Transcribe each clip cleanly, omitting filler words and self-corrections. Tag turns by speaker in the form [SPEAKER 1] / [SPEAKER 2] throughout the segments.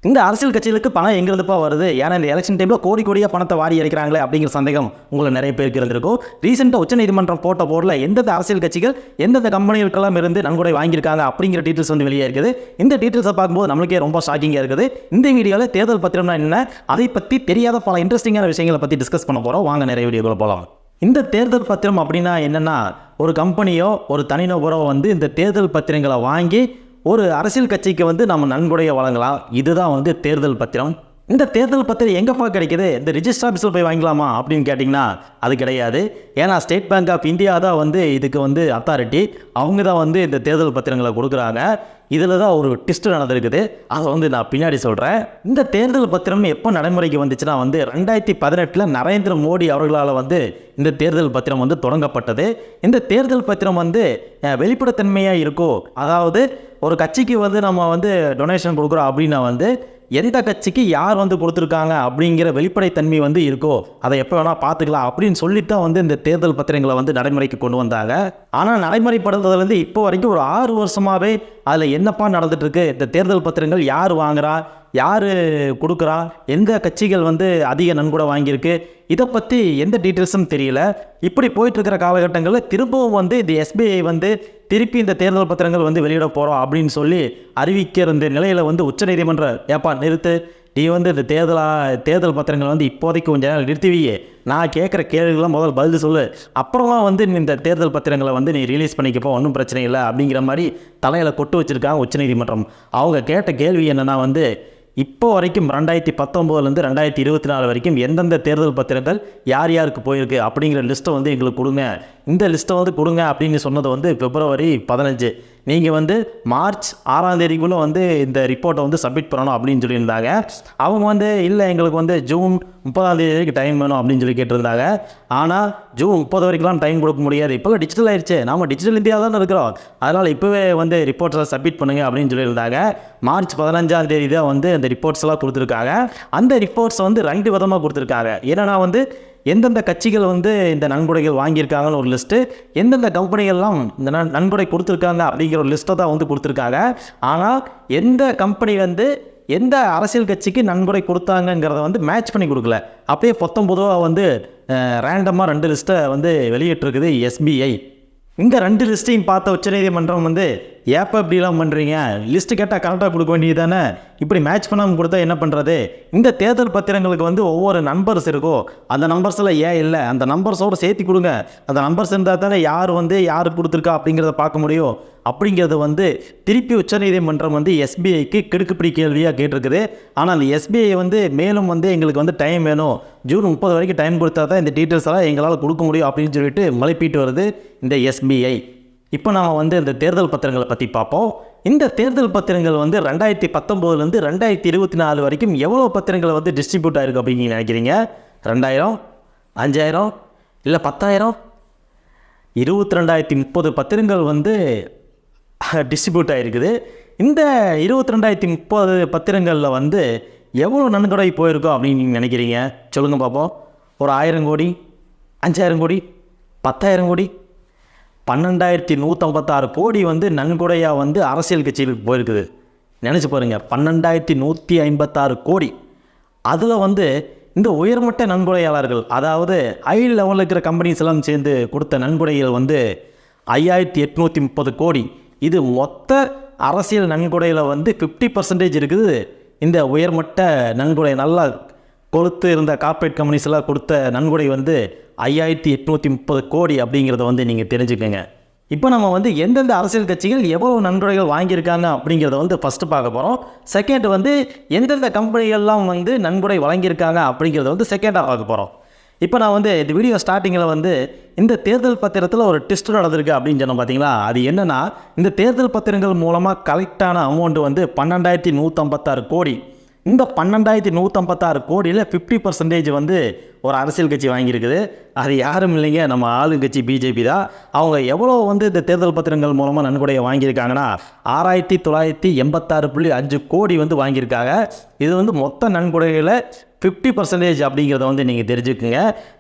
[SPEAKER 1] இந்த அரசியல் கட்சிகளுக்கு பணம் எங்கிருந்துப்பா வருது? ஏன்னா இந்த எலெக்ஷன் டைமில் கோடி கோடியாக பணத்தை வாரி இறைக்கிறாங்களே அப்படிங்கிற சந்தேகம் உங்களை நிறைய பேருக்கு இருந்திருக்கும். ரீசெண்டாக உச்சநீதிமன்றம் போட்ட போர்டில் எந்தெந்த அரசியல் கட்சிகள் எந்தெந்த கம்பெனிகளுக்கெல்லாம் இருந்து நன்கொடை வாங்கியிருக்காங்க அப்படிங்கிற டீட்டெயில்ஸ் வந்து வெளியே இருக்குது. இந்த டீட்டெயில்ஸை பார்க்கும்போது நம்மளுக்கே ரொம்ப ஷாக்கிங்காக இருக்குது. இந்த வீடியோவில் தேர்தல் பத்திரம்னா என்ன, அதை பற்றி தெரியாத பல இன்ட்ரெஸ்டிங்கான விஷயங்களை பற்றி டிஸ்கஸ் பண்ண போகிறோம். வாங்க நிறைய வீடியோக்குள்ள போகலாம். இந்த தேர்தல் பத்திரம் அப்படின்னா என்னென்னா, ஒரு கம்பெனியோ ஒரு தனிநபரோ வந்து இந்த தேர்தல் பத்திரங்களை வாங்கி ஒரு அரசியல் கட்சிக்கு வந்து நம்ம நன்கொடையை வழங்கலாம். இதுதான் வந்து தேர்தல் பத்திரம். இந்த தேர்தல் பத்திரம் எங்கேப்பா கிடைக்கிது? இந்த ரிஜிஸ்டர் ஆஃபீஸில் போய் வாங்கலாமா அப்படின்னு கேட்டிங்கன்னா அது கிடையாது. ஏன்னா ஸ்டேட் பேங்க் ஆஃப் இந்தியா தான் வந்து இதுக்கு வந்து அத்தாரிட்டி. அவங்க தான் வந்து இந்த தேர்தல் பத்திரங்களை கொடுக்குறாங்க. இதில் தான் ஒரு ட்விஸ்ட் நடந்திருக்குது. அதை வந்து நான் பின்னாடி சொல்கிறேன். இந்த தேர்தல் பத்திரம் எப்போ நடைமுறைக்கு வந்துச்சுன்னா வந்து 2018 நரேந்திர மோடி அவர்களால் வந்து இந்த தேர்தல் பத்திரம் வந்து தொடங்கப்பட்டது. இந்த தேர்தல் பத்திரம் வந்து வெளிப்படைத்தன்மையாக இருக்கும். அதாவது ஒரு கட்சிக்கு வந்து நம்ம வந்து டொனேஷன் கொடுக்குறோம் அப்படின்னா வந்து எந்த கட்சிக்கு யார் வந்து கொடுத்துருக்காங்க அப்படிங்கிற வெளிப்படைத்தன்மை வந்து இருக்கோ அதை எப்போ வேணால் பார்த்துக்கலாம் அப்படின்னு சொல்லித்தான் வந்து இந்த தேர்தல் பத்திரங்களை வந்து நடைமுறைக்கு கொண்டு வந்தாங்க. ஆனால் நடைமுறைப்படுத்துறதுலேருந்து இப்போ வரைக்கும் ஒரு 6 வருஷமாகவே அதில் என்னப்பா நடந்துட்டுருக்கு, இந்த தேர்தல் பத்திரங்கள் யார் வாங்குறா, யார் கொடுக்குறா, எந்த கட்சிகள் வந்து அதிக நன்கொடை வாங்கியிருக்கு, இதை பற்றி எந்த டீட்டெயில்ஸும் தெரியல. இப்படி போயிட்டுருக்கிற காலகட்டங்களில் திரும்பவும் வந்து இந்த எஸ்பிஐ வந்து திருப்பி இந்த தேர்தல் பத்திரங்கள் வந்து வெளியிட போகிறோம் அப்படின்னு சொல்லி அறிவிக்கிற இந்த நிலையில் வந்து உச்சநீதிமன்றம் ஏப்பா நிறுத்து, நீ வந்து இந்த தேர்தல் பத்திரங்கள் வந்து இப்போதைக்கு கொஞ்சம் நேரம் நிறுத்திவியே, நான் கேட்குற கேள்விகள்லாம் முதல்ல பதில் சொல்லு, அப்புறமா வந்து இந்த தேர்தல் பத்திரங்களை வந்து நீ ரிலீஸ் பண்ணிக்கப்போ ஒன்றும் பிரச்சனை இல்லை அப்படிங்கிற மாதிரி தலையில் கொட்டு வச்சுருக்காங்க உச்சநீதிமன்றம். அவங்க கேட்ட கேள்வி என்னென்னா வந்து இப்போ வரைக்கும் 2019 2024 வரைக்கும் எந்தெந்த தேர்தல் பத்திரங்கள் யார் யாருக்கு போயிருக்கு அப்படிங்கிற லிஸ்ட்டை வந்து எங்களுக்கு கொடுங்க, இந்த லிஸ்ட்டை வந்து கொடுங்க அப்படின்னு சொன்னது வந்து February 15. நீங்கள் வந்து March 6 வந்து இந்த ரிப்போர்ட்டை வந்து சப்மிட் பண்ணணும் அப்படின்னு சொல்லியிருந்தாங்க. அவங்க வந்து இல்லை எங்களுக்கு வந்து June 30 டைம் வேணும் அப்படின்னு சொல்லி கேட்டிருந்தாங்க. ஆனால் June 30 வரைக்கும்லாம் டைம் கொடுக்க முடியாது, இப்போல்லாம் டிஜிட்டல் ஆயிடுச்சு, நாம் டிஜிட்டல் இந்தியா தானே இருக்கிறோம், அதனால் இப்போவே வந்து ரிப்போர்ட்ஸை சப்மிட் பண்ணுங்க அப்படின்னு சொல்லியிருந்தாங்க. March 15 தான் வந்து அந்த ரிப்போர்ட்ஸ் எல்லாம் கொடுத்துருக்காங்க. அந்த ரிப்போர்ட்ஸை வந்து 2 விதமாக கொடுத்துருக்காங்க. ஏன்னா வந்து எந்தெந்த கட்சிகள் வந்து இந்த நன்கொடைகள் வாங்கியிருக்காங்கன்னு ஒரு லிஸ்ட்டு, எந்தெந்த கம்பெனிகள்லாம் இந்த நன்கொடை கொடுத்துருக்காங்க அப்படிங்கிற ஒரு லிஸ்ட்டை தான் வந்து கொடுத்துருக்காங்க. ஆனால் எந்த கம்பெனி வந்து எந்த அரசியல் கட்சிக்கு நன்கொடை கொடுத்தாங்கங்கிறத வந்து மேட்ச் பண்ணி கொடுக்கல. அப்படியே பொதுவாக வந்து ரேண்டமாக 2 லிஸ்ட்டை வந்து வெளியிட்டிருக்குது எஸ்பிஐ. இந்த 2 லிஸ்ட்டையும் பார்த்த உச்சநீதிமன்றம் வந்து ஏப்போ இப்படிலாம் பண்ணுறீங்க, லிஸ்ட்டு கேட்டால் கரெக்டாக கொடுக்க வேண்டியது தானே, இப்படி மேட்ச் பண்ணாமல் கொடுத்தா என்ன பண்ணுறது? இந்த தேர்தல் பத்திரங்களுக்கு வந்து ஒவ்வொரு நம்பர்ஸ் இருக்கும், அந்த நம்பர்ஸில் ஏன் இல்லை, அந்த நம்பர்ஸோடு சேர்த்து கொடுங்க, அந்த நம்பர்ஸ் இருந்தால் தானே யார் வந்து யாருக்கு கொடுத்துருக்கா அப்படிங்கிறத பார்க்க முடியும் அப்படிங்கிறது வந்து திருப்பி உச்சநீதிமன்றம் வந்து எஸ்பிஐக்கு கிடுக்குப்பிடி கேள்வியாக கேட்டிருக்குது. ஆனால் அந்த எஸ்பிஐ வந்து மேலும் வந்து எங்களுக்கு வந்து டைம் வேணும், June 30 வரைக்கும் டைம் கொடுத்தா தான் இந்த டீட்டெயில்ஸ் எல்லாம் எங்களால் கொடுக்க முடியும் அப்படின்னு சொல்லிட்டு மலைப்பீட்டு வருது இந்த எஸ்பிஐ. இப்போ நாம் வந்து இந்த தேர்தல் பத்திரங்களை பற்றி பார்ப்போம். இந்த தேர்தல் பத்திரங்கள் வந்து 2019 2024 வரைக்கும் எவ்வளோ பத்திரங்களை வந்து டிஸ்ட்ரிபியூட் ஆகிருக்கு அப்படின்னு நினைக்கிறீங்க? 2000, 5000, இல்லை 10,000? 22,030 பத்திரங்கள் வந்து டிஸ்ட்ரிபியூட் ஆகிருக்குது. இந்த 22,030 பத்திரங்களில் வந்து எவ்வளோ நன்கொடை போயிருக்கோம் அப்படின்னு நீங்கள் நினைக்கிறீங்க? சொல்லுங்கள் பார்ப்போம். ஒரு 1000 கோடி, 5000 கோடி, 10,000 கோடி, 12,156 கோடி வந்து நன்கொடையாக வந்து அரசியல் கட்சிகளுக்கு போயிருக்குது. நினச்சி பாருங்கள், 12,156 கோடி. அதில் வந்து இந்த உயர்மட்ட நன்கொடையாளர்கள், அதாவது ஹை லெவலில் இருக்கிற கம்பெனிஸ் எல்லாம் சேர்ந்து கொடுத்த நன்கொடைகள் வந்து 5,830 கோடி. இது மொத்த அரசியல் நன்கொடையில் வந்து 50% இருக்குது. இந்த உயர்மட்ட நன்கொடை நல்லா கொடுத்து இருந்த கார்ப்பரேட் கம்பெனிஸ் எல்லாம் கொடுத்த நன்கொடை வந்து 5,830 கோடி அப்படிங்கிறத வந்து நீங்கள் தெரிஞ்சுக்கோங்க. இப்போ நம்ம வந்து எந்தெந்த அரசியல் கட்சிகள் எவ்வளோ நன்கொடைகள் வாங்கியிருக்காங்க அப்படிங்கிறத வந்து ஃபஸ்ட்டு பார்க்க போகிறோம். செகண்ட் வந்து எந்தெந்த கம்பெனிகள்லாம் வந்து நன்கொடை வழங்கியிருக்காங்க அப்படிங்கிறத வந்து செகண்டாக பார்க்க போகிறோம். இப்போ நான் வந்து இந்த வீடியோ ஸ்டார்டிங்கில் வந்து இந்த தேர்தல் பத்திரத்தில் ஒரு டெஸ்ட் நடந்திருக்கு அப்படின்னு சொன்னோம் பார்த்தீங்களா? அது என்னென்னா, இந்த தேர்தல் பத்திரங்கள் மூலமாக கலெக்டான அமௌண்ட்டு வந்து 12,156 கோடி. இந்த 12,156 கோடியில் 50% வந்து ஒரு அரசியல் கட்சி வாங்கியிருக்குது. அது யாரும் இல்லைங்க, நம்ம ஆளுங்கட்சி பிஜேபி தான். அவங்க எவ்வளோ வந்து இந்த தேர்தல் பத்திரங்கள் மூலமாக நன்கொடையை வாங்கியிருக்காங்கன்னா 6,986.5 கோடி வந்து வாங்கியிருக்காங்க. இது வந்து மொத்த நன்கொடையில் 50% அப்படிங்கிறத வந்து நீங்கள் தெரிஞ்சுக்குங்க.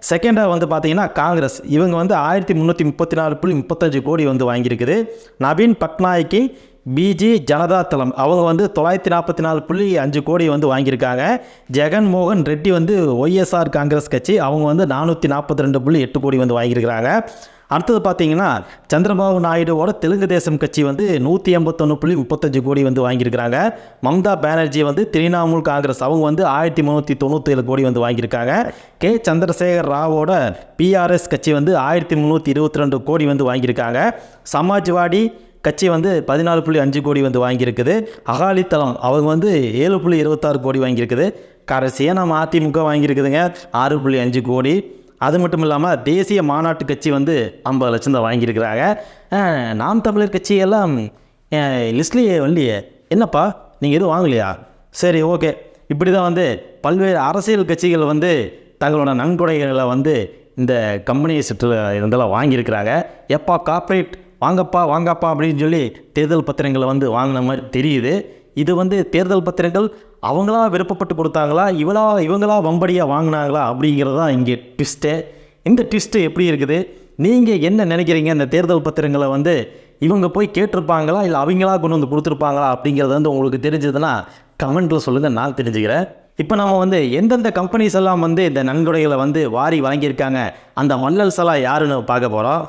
[SPEAKER 1] செகண்டாக வந்து பார்த்தீங்கன்னா காங்கிரஸ், இவங்க வந்து 1,334.35 கோடி வந்து வாங்கியிருக்குது. நவீன் பட்நாயக்கின் பிஜி ஜனதா தளம் அவங்க வந்து 944.5 கோடி வந்து வாங்கியிருக்காங்க. ஜெகன்மோகன் ரெட்டி வந்து ஒய்எஸ்ஆர் காங்கிரஸ் கட்சி அவங்க வந்து 442.8 கோடி வந்து வாங்கியிருக்கிறாங்க. அடுத்தது பார்த்தீங்கன்னா சந்திரபாபு நாயுடுவோட தெலுங்கு தேசம் கட்சி வந்து 181.35 கோடி வந்து வாங்கியிருக்கிறாங்க. மம்தா பானர்ஜி வந்து திரிணாமுல் காங்கிரஸ் அவங்க வந்து 1397 கோடி வந்து வாங்கியிருக்காங்க. கே சந்திரசேகர் ராவோட பிஆர்எஸ் கட்சி வந்து 1322 கோடி வந்து வாங்கியிருக்காங்க. சமாஜ்வாடி கட்சி வந்து 14.5 கோடி வந்து வாங்கியிருக்குது. அகாலிதளம் அவங்க வந்து 7.26 கோடி வாங்கியிருக்குது. கடைசியாக நம்ம அதிமுக வாங்கியிருக்குதுங்க 6.5 கோடி. அது மட்டும் இல்லாமல் தேசிய மாநாட்டு கட்சி வந்து 50 லட்சம் தான் வாங்கியிருக்கிறாங்க. நாம் தமிழர் கட்சியெல்லாம் லிஸ்ட்லேயே வரலையே, என்னப்பா நீங்கள் எதுவும் வாங்கலையா? சரி, ஓகே. இப்படி தான் வந்து பல்வேறு அரசியல் கட்சிகள் வந்து தங்களோட நன்கொடைகளை வந்து இந்த கம்பெனியை சுற்று இருந்தெல்லாம் வாங்கியிருக்கிறாங்க. எப்பா கார்ப்பரேட் வாங்கப்பா அப்படின்னு சொல்லி தேர்தல் பத்திரங்களை வந்து வாங்கின மாதிரி தெரியுது. இது வந்து தேர்தல் பத்திரங்கள் அவங்களா விருப்பப்பட்டு கொடுத்தாங்களா, இவங்களா வம்படியாக வாங்கினாங்களா அப்படிங்கிறது தான் இங்கே ட்விஸ்ட்டு. இந்த ட்விஸ்ட்டு எப்படி இருக்குது, நீங்கள் என்ன நினைக்கிறீங்க? இந்த தேர்தல் பத்திரங்களை வந்து இவங்க போய் கேட்டிருப்பாங்களா, இல்லை அவங்களா கொண்டு வந்து கொடுத்துருப்பாங்களா அப்படிங்கிறது வந்து உங்களுக்கு தெரிஞ்சதுன்னா கமெண்ட்டில் சொல்லுங்கள், நான் தெரிஞ்சுக்கிறேன். இப்போ நம்ம வந்து எந்தெந்த கம்பெனிஸ் எல்லாம் வந்து இந்த நன்கொடைகளை வந்து வாரி வழங்கியிருக்காங்க, அந்த மல்லல்ஸ் எல்லாம் யாருன்னு பார்க்க போகிறோம்.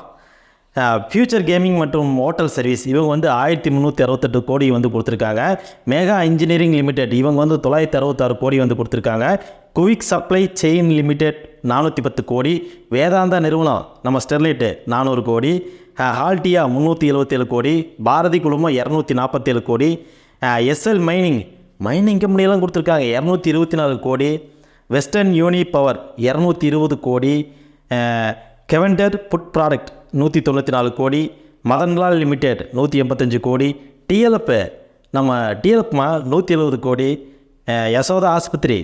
[SPEAKER 1] ஃபியூச்சர் கேமிங் மற்றும் ஹோட்டல் சர்வீஸ் இவங்க வந்து 1368 கோடி வந்து கொடுத்துருக்காங்க. மெகா இன்ஜினியரிங் லிமிடெட் இவங்க வந்து 966 கோடி வந்து கொடுத்துருக்காங்க. குவிக் சப்ளை செயின் லிமிடெட் 410 கோடி. வேதாந்தா நிறுவனம் நம்ம ஸ்டெர்லைட்டு 400 கோடி. ஹால்டியா 377 கோடி. பாரதி குழுமம் 247 கோடி. எஸ்எல் மைனிங் கம்பெனியெல்லாம் கொடுத்துருக்காங்க 224 கோடி. வெஸ்டர்ன் யூனி பவர் 220 கோடி. கெவெண்டர் ஃபுட் ப்ராடக்ட் 194 கோடி. மதன்லால் லிமிடெட் 185 கோடி. டிஎல்எஃப் 170 கோடி. யசோதா ஆஸ்பத்திரி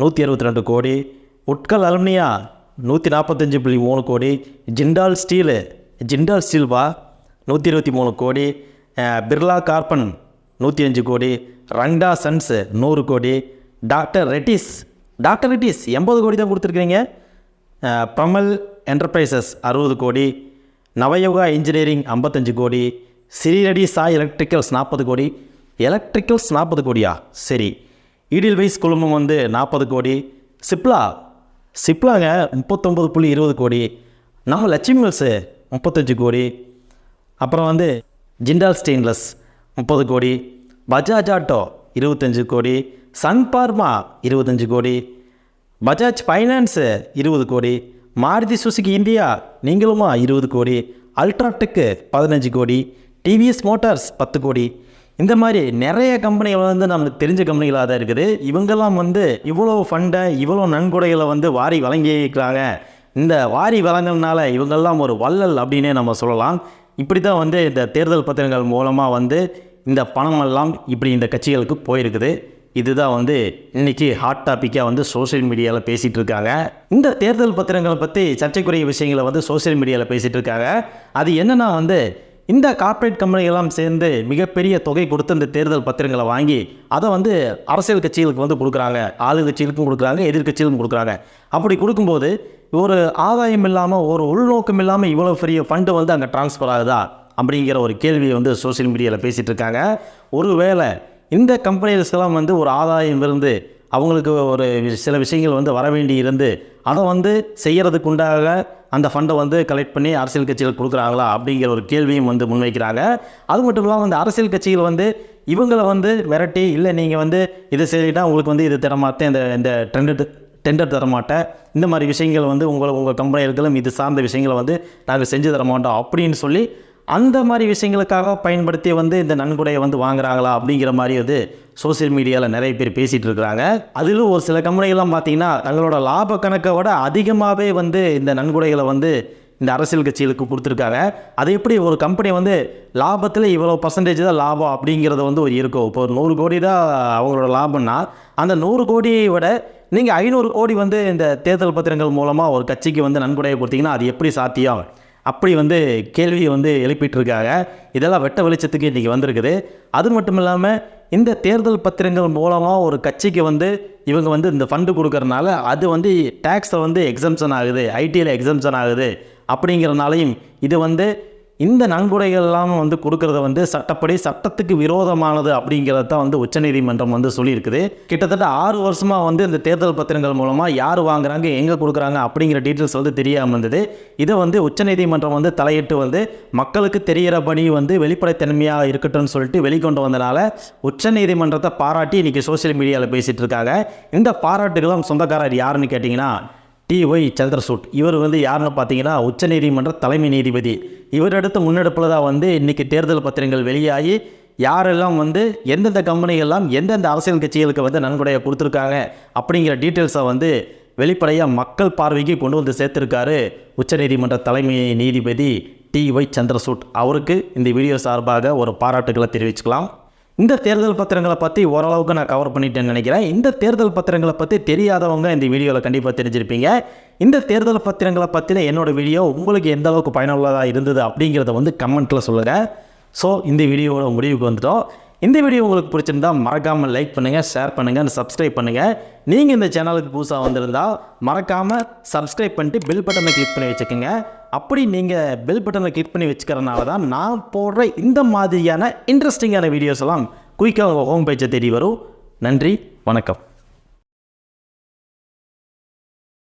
[SPEAKER 1] 162 கோடி. உட்கல் அலுமினியா 145.3 கோடி. ஜிண்டால் ஸ்டீல்வா 123 கோடி. பிர்லா கார்பன் 105 கோடி. ரங்டா சன்ஸ் 100 கோடி. டாக்டர் ரெட்டிஸ் 80 கோடி தான் கொடுத்துருக்குறீங்க. பிரமல் என்டர்பிரைசஸ் 60 கோடி. நவயோகா இன்ஜினியரிங் 55 கோடி. ஸ்ரீரெடி சாய் எலக்ட்ரிக்கல்ஸ் 40 கோடி. 40 கோடியா? சரி. ஈடில் வைஸ் குழுமம் வந்து 40 கோடி. சிப்லாங்க 39.20 கோடி. நம்ம லட்சுமி மில்ஸு 35 கோடி. அப்புறம் வந்து ஜிண்டால் ஸ்டெயின்லெஸ் 30 கோடி. பஜாஜ் ஆட்டோ 25 கோடி. சன் பார்மா 25 கோடி. பஜாஜ் ஃபைனான்ஸு 20 கோடி. மாருதி சுசுகி இந்தியா நீங்களுமா 20 கோடி. அல்ட்ராடெக்கு 15 கோடி. டிவிஎஸ் மோட்டார்ஸ் 10 கோடி. இந்த மாதிரி நிறைய கம்பெனிகள் வந்து நமக்கு தெரிஞ்ச கம்பெனிகளாக தான் இருக்குது. இவங்கெல்லாம் வந்து இவ்வளோ ஃபண்டை இவ்வளோ நன்கொடைகளை வந்து வாரி வழங்கியிருக்கிறாங்க. இந்த வாரி வழங்கினால இவங்கெல்லாம் ஒரு வள்ளல் அப்படின்னே நம்ம சொல்லலாம். இப்படி தான் வந்து இந்த தேர்தல் பத்திரங்கள் மூலமாக வந்து இந்த பணமெல்லாம் இப்படி இந்த கட்சிகளுக்கு போயிருக்குது. இதுதான் வந்து இன்றைக்கி ஹாட் டாப்பிக்காக வந்து சோஷியல் மீடியாவில் பேசிகிட்டு இருக்காங்க. இந்த தேர்தல் பத்திரங்களை பற்றி சர்ச்சைக்குரிய விஷயங்களை வந்து சோஷியல் மீடியாவில் பேசிகிட்டு இருக்காங்க. அது என்னென்னா வந்து இந்த கார்ப்பரேட் கம்பெனிகள்லாம் சேர்ந்து மிகப்பெரிய தொகை கொடுத்து இந்த தேர்தல் பத்திரங்களை வாங்கி அதை வந்து அரசியல் கட்சிகளுக்கு வந்து கொடுக்குறாங்க. ஆளுங்கட்சிகளுக்கும் கொடுக்குறாங்க, எதிர்கட்சிகளுக்கும் கொடுக்குறாங்க. அப்படி கொடுக்கும்போது ஒரு ஆதாயம் இல்லாமல் ஒரு உள்நோக்கம் இல்லாமல் இவ்வளோ பெரிய ஃபண்டு வந்து அங்கே ட்ரான்ஸ்ஃபர் ஆகுதா அப்படிங்கிற ஒரு கேள்வியை வந்து சோஷியல் மீடியாவில் பேசிகிட்டு இருக்காங்க. ஒருவேளை இந்த கம்பெனிஸ்க்கெல்லாம் வந்து ஒரு ஆதாயம் இருந்து அவங்களுக்கு ஒரு சில விஷயங்கள் வந்து வர வேண்டி இருந்து அதை வந்து செய்கிறதுக்கு உண்டாக அந்த ஃபண்டை வந்து கலெக்ட் பண்ணி அரசியல் கட்சிகள் கொடுக்குறாங்களா அப்படிங்கிற ஒரு கேள்வியும் வந்து முன்வைக்கிறாங்க. அது மட்டும் இல்லாமல் அந்த அரசியல் கட்சிகள் வந்து இவங்களை வந்து மிரட்டி, இல்லை நீங்கள் வந்து இதை செய்யிட்டா உங்களுக்கு வந்து இது தரமாட்டேன், இந்த டெண்டர் தரமாட்டேன், இந்த மாதிரி விஷயங்கள் வந்து உங்கள் கம்பெனிகளுக்கெல்லாம் இது சார்ந்த விஷயங்களை வந்து நாங்கள் செஞ்சு தரமாட்டோம் அப்படின்னு சொல்லி அந்த மாதிரி விஷயங்களுக்காக பயன்படுத்தி வந்து இந்த நன்கொடையை வந்து வாங்குறாங்களா அப்படிங்கிற மாதிரி வந்து சோசியல் மீடியாவில் நிறைய பேர் பேசிகிட்டு இருக்கிறாங்க. அதிலும் ஒரு சில கம்பெனிகள்லாம் பார்த்திங்கன்னா தங்களோட லாப கணக்கை விட அதிகமாகவே வந்து இந்த நன்கொடைகளை வந்து இந்த அரசியல் கட்சிகளுக்கு கொடுத்துருக்காங்க. அது எப்படி ஒரு கம்பெனி வந்து லாபத்தில் இவ்வளோ பர்சன்டேஜ் தான் லாபம் அப்படிங்கிறத வந்து ஒரு இருக்கும். இப்போ ஒரு 100 கோடி தான் அவங்களோட லாபம்னா அந்த 100 கோடியை விட நீங்கள் 500 கோடி வந்து இந்த தேர்தல் பத்திரங்கள் மூலமாக ஒரு கட்சிக்கு வந்து நன்கொடையை கொடுத்தீங்கன்னா அது எப்படி சாத்தியம் அப்படி வந்து கேள்வியை வந்து எழுப்பிட்டு இருக்காங்க. இதெல்லாம் வெட்ட வெளிச்சத்துக்கு இன்றைக்கி வந்திருக்குது. அது மட்டும் இல்லாமல் இந்த தேர்தல் பத்திரங்கள் மூலமாக ஒரு கட்சிக்கு வந்து இவங்க வந்து இந்த ஃபண்டு கொடுக்கறனால அது வந்து டேக்ஸை வந்து எக்ஸம்ஷன் ஆகுது, ஐடியில் எக்ஸம்ஷன் ஆகுது அப்படிங்கிறனாலையும் இது வந்து இந்த நன்கொடைகள்லாம் வந்து கொடுக்கறத வந்து சட்டத்துக்கு விரோதமானது அப்படிங்கிறத தான் வந்து உச்சநீதிமன்றம் வந்து சொல்லியிருக்குது. கிட்டத்தட்ட 6 வருஷமாக வந்து இந்த தேர்தல் பத்திரங்கள் மூலமாக யார் வாங்குறாங்க, எங்கே கொடுக்குறாங்க அப்படிங்கிற டீட்டெயில்ஸ் வந்து தெரியாமல் இருந்தது. இதை வந்து உச்சநீதிமன்றம் வந்து தலையிட்டு வந்து மக்களுக்கு தெரிகிறபடி வந்து வெளிப்படைத்தன்மையாக இருக்கட்டும்னு சொல்லிட்டு வெளிக்கொண்டு வந்தனால உச்சநீதிமன்றத்தை பாராட்டி இன்றைக்கி சோசியல் மீடியாவில் பேசிகிட்டு இருக்காங்க. இந்த பாராட்டுகளும் சொந்தக்காரர் யாருன்னு கேட்டிங்கன்னா டி.ஒய். சந்திரசூட். இவர் வந்து யாருன்னு பார்த்தீங்கன்னா உச்சநீதிமன்ற தலைமை நீதிபதி. இவரிடத்து முன்னெடுப்பில் தான் வந்து இன்றைக்கி தேர்தல் பத்திரங்கள் வெளியாகி யாரெல்லாம் வந்து எந்தெந்த கம்பெனிகள்லாம் எந்தெந்த அரசியல் கட்சிகளுக்கு வந்து நன்கொடையை கொடுத்துருக்காங்க அப்படிங்கிற டீட்டெயில்ஸை வந்து வெளிப்படையாக மக்கள் பார்வைக்கு கொண்டு வந்து சேர்த்துருக்காரு உச்சநீதிமன்ற தலைமை நீதிபதி டி.ஒய். சந்திரசூட். அவருக்கு இந்த வீடியோ சார்பாக ஒரு பாராட்டுகளை தெரிவிச்சுக்கலாம். இந்த தேர்தல் பத்திரங்களை பற்றி ஓரளவுக்கு நான் கவர் பண்ணிட்டேன்னு நினைக்கிறேன். இந்த தேர்தல் பத்திரங்களை பற்றி தெரியாதவங்க இந்த வீடியோவில் கண்டிப்பாக தெரிஞ்சிருப்பீங்க. இந்த தேர்தல் பத்திரங்களை பற்றின என்னோடய வீடியோ உங்களுக்கு எந்த அளவுக்கு பயனுள்ளதாக இருந்தது அப்படிங்கிறத வந்து கமெண்ட்டில் சொல்லுங்கள். ஸோ இந்த வீடியோவோட முடிவுக்கு வந்துட்டோம். இந்த வீடியோ உங்களுக்கு பிடிச்சிருந்தா மறக்காமல் லைக் பண்ணுங்கள், ஷேர் பண்ணுங்கள், சப்ஸ்கிரைப் பண்ணுங்கள். நீங்கள் இந்த சேனலுக்கு புதுசாக வந்திருந்தால் மறக்காமல் சப்ஸ்கிரைப் பண்ணிட்டு பெல் பட்டனை கிளிக் பண்ணி வச்சுக்கோங்க. அப்படி நீங்கள் பெல் பட்டனை கிளிக் பண்ணி வச்சுக்கிறனால தான் நான் போடுற இந்த மாதிரியான இன்ட்ரெஸ்டிங்கான வீடியோஸ் எல்லாம் குயிக்காக ஹோம் பேஜை தேடி வரும். நன்றி, வணக்கம்.